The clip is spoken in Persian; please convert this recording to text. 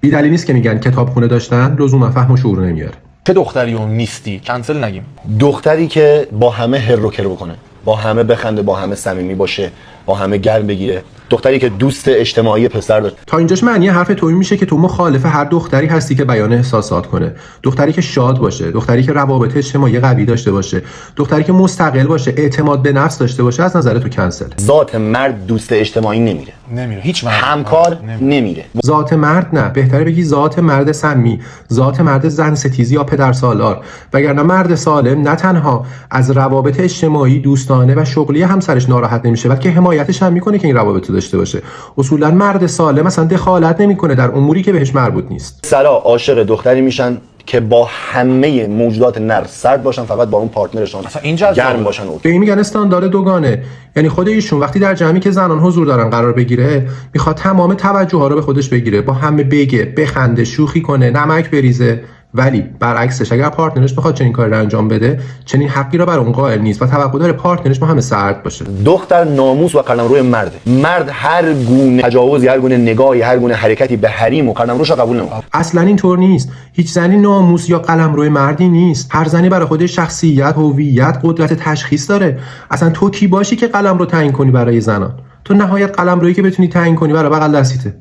بی‌دلیل نیست که میگن کتابخونه داشتن لزوما فهم و شعور نمیاره. چه دختری اون نیستی؟ کنسل نگیم. دختری که با همه هر و کر بکنه، با همه بخنده، با همه صمیمی باشه، با همه گرم بگیره. دختری که دوست اجتماعی پسر داره. تا اینجاش معنی حرف تو این میشه که تو مخالف هر دختری هستی که بیان احساسات کنه، دختری که شاد باشه، دختری که روابط اجتماعی قوی داشته باشه، دختری که مستقل باشه، اعتماد به نفس داشته باشه. از نظر تو کنسل. ذات مرد دوست اجتماعی نمیره. هیچ مرد همکار نمیره. ذات مرد نه، بهتره بگی ذات مرد سمی، ذات مرد زن ستیزی یا پدر سالار. وگرنه مرد سالم نه تنها از روابط اجتماعی، دوستانه و شغلی همسرش ناراحت نمیشه، بلکه حمایتش هم میکنه که این روابط رو داشته باشه. اصولا مرد سالم اصلا دخالت نمیکنه در اموری که بهش مربوط نیست. سرا عاشق دختری میشن که با همه موجودات نر سرد باشن، فقط با اون پارتنرشون گرم باشن. به این میگن استاندارد دوگانه. یعنی خود ایشون وقتی در جمعی که زنان حضور دارن قرار بگیره، میخواد تمام توجه ها رو به خودش بگیره، با همه بگه، بخنده، شوخی کنه، نمک بریزه. ولی برعکسش اگر پارتنرش بخواد چنین کاری رو انجام بده، چنین حقی رو بر اون قائل نیست و توقع داره پارتنرش با همه سرد باشه. دختر ناموس و قلمرو مرده. مرد هر گونه تجاوزی، هر گونه نگاهی، هر گونه حرکتی به حریم و قلمروش قبول نمیکنه. اصلا اینطور نیست. هیچ زنی ناموس یا قلمرو مردی نیست. هر زنی برای خودش شخصیت، هویت، قدرت تشخیص داره. اصلا تو کی باشی که قلمرو تعیین کنی برای زنان؟ تو نهایت قلمرویی که بتونی تعیین کنی برای بغل دستیته.